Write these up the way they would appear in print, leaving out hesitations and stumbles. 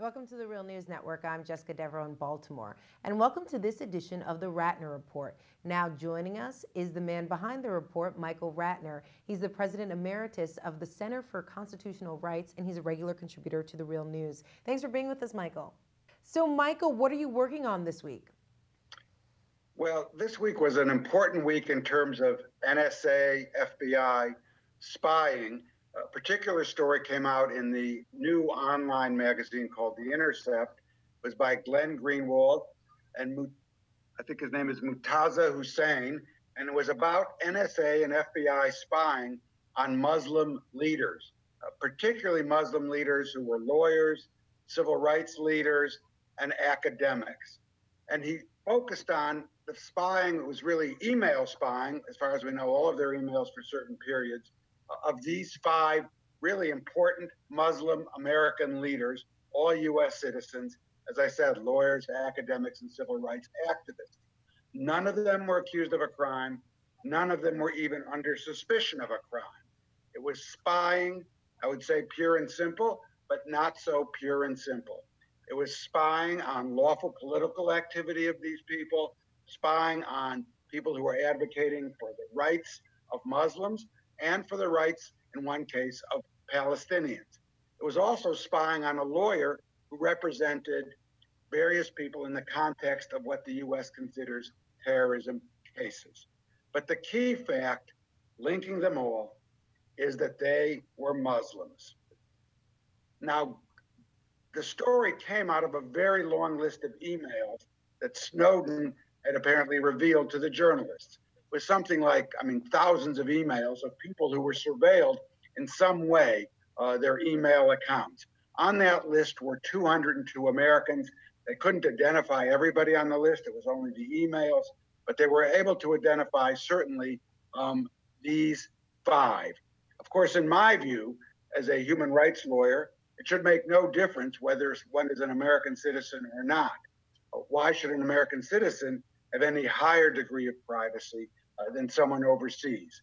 Welcome to the Real News Network. I'm Jessica Devereaux in Baltimore. And welcome to this edition of the Ratner Report. Now joining us is the man behind the report, Michael Ratner. He's the president emeritus of the Center for Constitutional Rights, and he's a regular contributor to the Real News. Thanks for being with us, Michael. So, Michael, what are you working on this week? Well, this week was an important week in terms of NSA, FBI spying. A particular story came out in the new online magazine called The Intercept. It was by Glenn Greenwald, and I think his name is Murtaza Hussain, and it was about NSA and FBI spying on Muslim leaders, particularly Muslim leaders who were lawyers, civil rights leaders, and academics. And he focused on the spying. It was really email spying, as far as we know, all of their emails for certain periods, of these 5 really important Muslim American leaders, all U.S. citizens, as I said, lawyers, academics, and civil rights activists. None of them were accused of a crime. None of them were even under suspicion of a crime. It was spying, I would say pure and simple, but not so pure and simple. It was spying on lawful political activity of these people, spying on people who were advocating for the rights of Muslims, and for the rights, in one case, of Palestinians. It was also spying on a lawyer who represented various people in the context of what the U.S. considers terrorism cases. But the key fact linking them all is that they were Muslims. Now, the story came out of a very long list of emails that Snowden had apparently revealed to the journalists. Was something like, thousands of emails of people who were surveilled in some way, their email accounts. On that list were 202 Americans. They couldn't identify everybody on the list. It was only the emails, but they were able to identify certainly these 5. Of course, in my view, as a human rights lawyer, it should make no difference whether one is an American citizen or not. Why should an American citizen have any higher degree of privacy than someone overseas?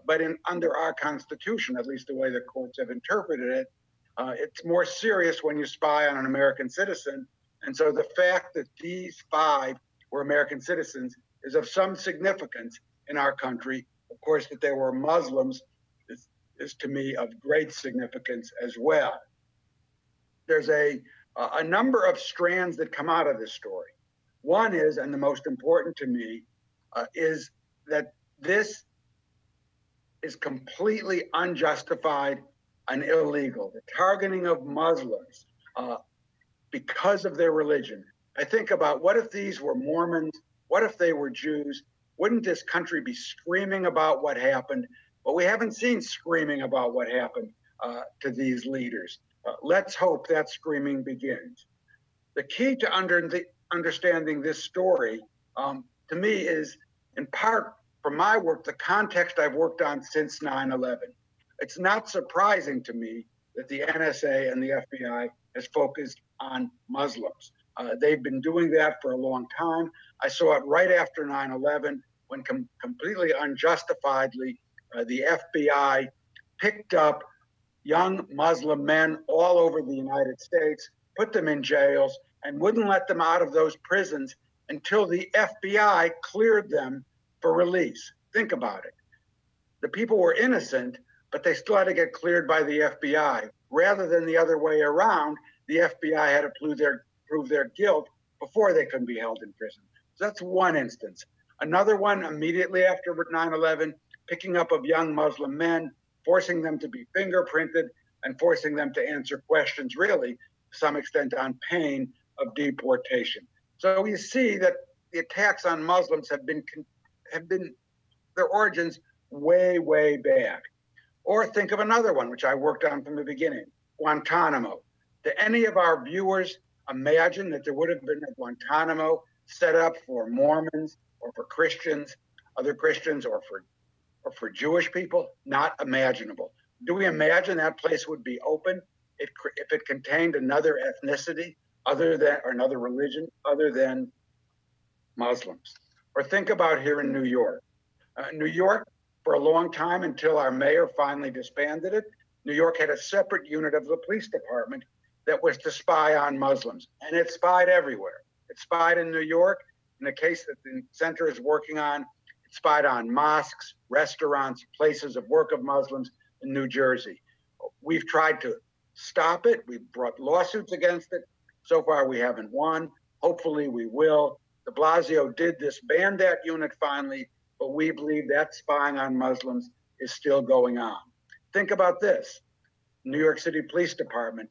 But under our Constitution, at least the way the courts have interpreted it, it's more serious when you spy on an American citizen. And so the fact that these 5 were American citizens is of some significance in our country. Of course, that they were Muslims is to me of great significance as well. There's a number of strands that come out of this story. One is, and the most important to me, is that this is completely unjustified and illegal. The targeting of Muslims because of their religion. I think about, what if these were Mormons? What if they were Jews? Wouldn't this country be screaming about what happened? But we haven't seen screaming about what happened to these leaders. Let's hope that screaming begins. The key to understanding this story, to me, is in part from my work, the context I've worked on since 9/11. It's not surprising to me that the NSA and the FBI has focused on Muslims. They've been doing that for a long time. I saw it right after 9/11 when completely unjustifiedly the FBI picked up young Muslim men all over the United States, put them in jails, and wouldn't let them out of those prisons until the FBI cleared them for release. Think about it. The people were innocent, but they still had to get cleared by the FBI. Rather than the other way around, the FBI had to prove their guilt before they could be held in prison. So that's one instance. Another one, immediately after 9/11, picking up of young Muslim men, forcing them to be fingerprinted and forcing them to answer questions, really, to some extent, on pain of deportation. So you see that the attacks on Muslims have been their origins way, way back. Or think of another one, which I worked on from the beginning, Guantanamo. Do any of our viewers imagine that there would have been a Guantanamo set up for Mormons or for Christians, other Christians, or for Jewish people? Not imaginable. Do we imagine that place would be open if it contained another ethnicity or another religion other than Muslims? Or think about here in New York. New York, for a long time, until our mayor finally disbanded it, New York had a separate unit of the police department that was to spy on Muslims, and it spied everywhere. It spied in New York, in the case that the center is working on. It spied on mosques, restaurants, places of work of Muslims in New Jersey. We've tried to stop it. We've brought lawsuits against it. So far, we haven't won. Hopefully, we will. De Blasio did disband that unit finally, but we believe that spying on Muslims is still going on. Think about this. New York City Police Department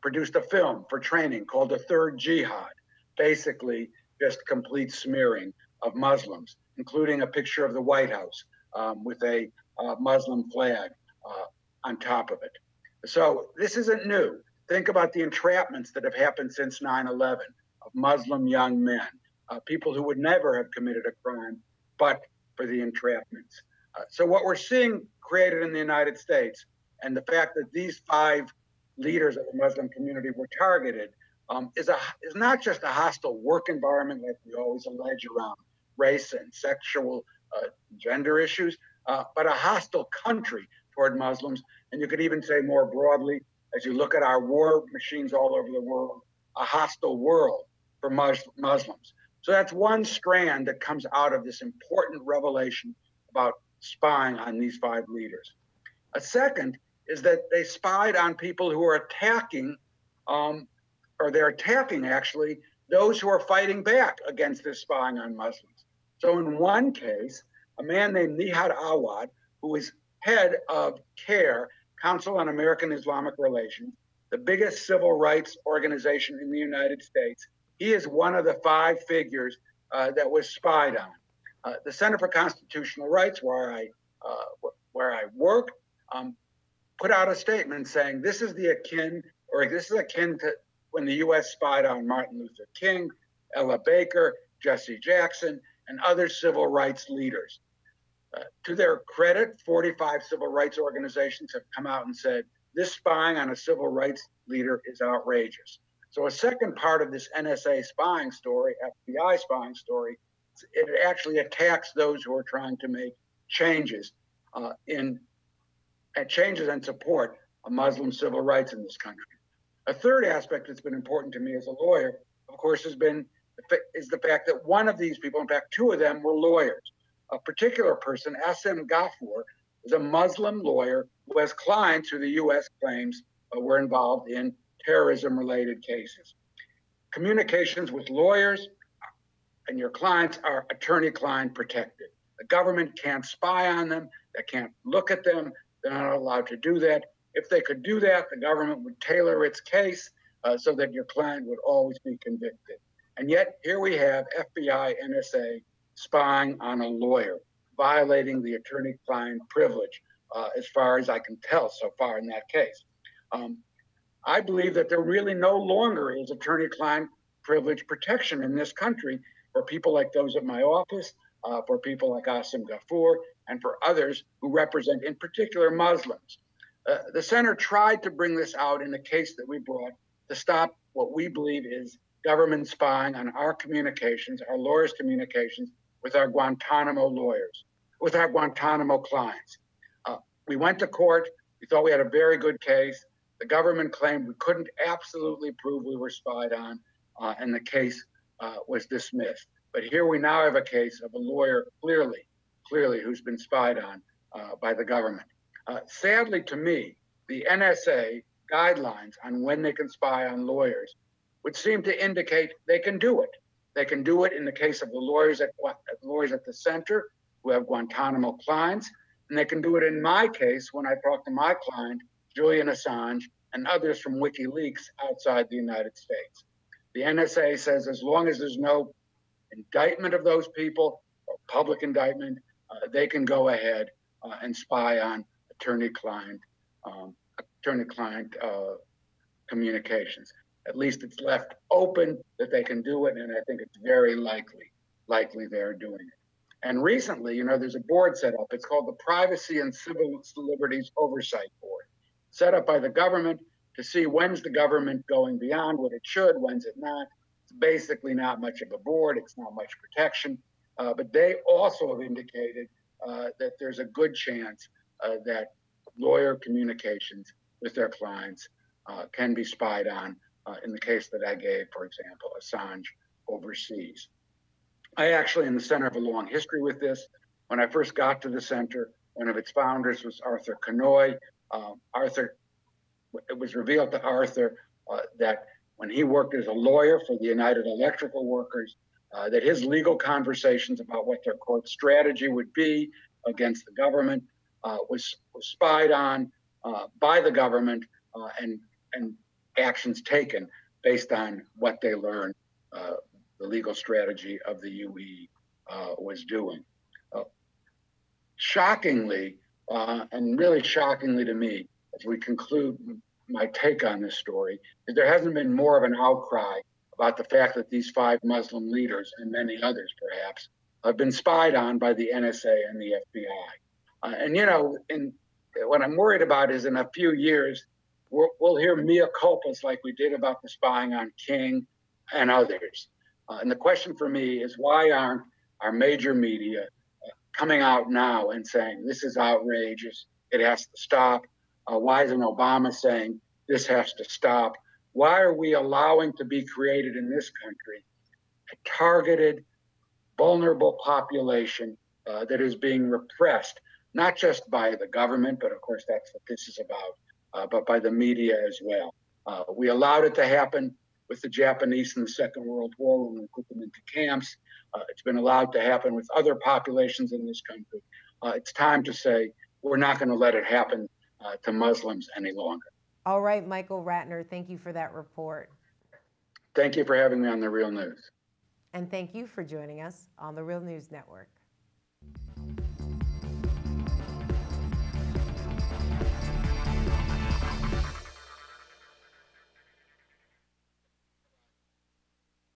produced a film for training called The Third Jihad, basically just complete smearing of Muslims, including a picture of the White House with a Muslim flag on top of it. So this isn't new. Think about the entrapments that have happened since 9/11 of Muslim young men, people who would never have committed a crime but for the entrapments. So what we're seeing created in the United States, and the fact that these 5 leaders of the Muslim community were targeted, is not just a hostile work environment like we always allege around race and sexual gender issues, but a hostile country toward Muslims. And you could even say more broadly, as you look at our war machines all over the world, a hostile world for Muslims. So that's one strand that comes out of this important revelation about spying on these 5 leaders. A second is that they spied on people who are attacking, or they're attacking actually, those who are fighting back against this spying on Muslims. So in one case, a man named Nihad Awad, who is head of CARE, Council on American Islamic Relations, the biggest civil rights organization in the United States, he is one of the 5 figures that was spied on. The Center for Constitutional Rights, where I work, put out a statement saying this is akin to when the U.S. spied on Martin Luther King, Ella Baker, Jesse Jackson, and other civil rights leaders. To their credit, 45 civil rights organizations have come out and said this spying on a civil rights leader is outrageous. So a second part of this NSA spying story, FBI spying story, it actually attacks those who are trying to make changes and support of Muslim civil rights in this country. A third aspect that's been important to me as a lawyer, of course, is the fact that one of these people, in fact, 2 of them were lawyers. A particular person, Asim Ghafoor, is a Muslim lawyer who has clients who the U.S. claims were involved in terrorism-related cases. Communications with lawyers and your clients are attorney-client protected. The government can't spy on them. They can't look at them. They're not allowed to do that. If they could do that, the government would tailor its case so that your client would always be convicted. And yet, here we have FBI, NSA spying on a lawyer, violating the attorney-client privilege, as far as I can tell so far in that case. I believe that there really no longer is attorney-client privilege protection in this country for people like those at my office, for people like Asim Ghafoor, and for others who represent, in particular, Muslims. The center tried to bring this out in a case that we brought to stop what we believe is government spying on our communications, our lawyers' communications with our Guantanamo lawyers, with our Guantanamo clients. We went to court. We thought we had a very good case. The government claimed we couldn't absolutely prove we were spied on, and the case was dismissed. But here we now have a case of a lawyer clearly who's been spied on by the government. Sadly to me, the NSA guidelines on when they can spy on lawyers would seem to indicate they can do it. They can do it in the case of the lawyers at the center who have Guantanamo clients, and they can do it in my case when I talk to my client, Julian Assange, and others from WikiLeaks outside the United States. The NSA says as long as there's no indictment of those people, or public indictment, they can go ahead and spy on attorney-client communications. At least it's left open that they can do it, and I think it's very likely they're doing it. And recently, there's a board set up. It's called the Privacy and Civil Liberties Oversight Board, set up by the government to see when's the government going beyond what it should, when's it not. It's basically not much of a board. It's not much protection. But they also have indicated that there's a good chance that lawyer communications with their clients can be spied on in the case that I gave, for example, Assange overseas. I actually am the center of a long history with this. When I first got to the center, one of its founders was Arthur Kanoy. It was revealed to Arthur that when he worked as a lawyer for the United Electrical Workers, that his legal conversations about what their court strategy would be against the government was spied on by the government and actions taken based on what they learned the legal strategy of the UE was doing. Shockingly, and really shockingly to me, as we conclude my take on this story, is there hasn't been more of an outcry about the fact that these 5 Muslim leaders, and many others perhaps, have been spied on by the NSA and the FBI. And you know, what I'm worried about is in a few years, we'll hear mea culpas like we did about the spying on King and others. And the question for me is, why aren't our major media coming out now and saying this is outrageous, it has to stop? Why isn't Obama saying this has to stop? Why are we allowing to be created in this country a targeted, vulnerable population that is being repressed, not just by the government, but of course that's what this is about, but by the media as well? We allowed it to happen with the Japanese in the Second World War when we put them into camps. It's been allowed to happen with other populations in this country. It's time to say we're not going to let it happen to Muslims any longer. All right, Michael Ratner, thank you for that report. Thank you for having me on The Real News. And thank you for joining us on The Real News Network.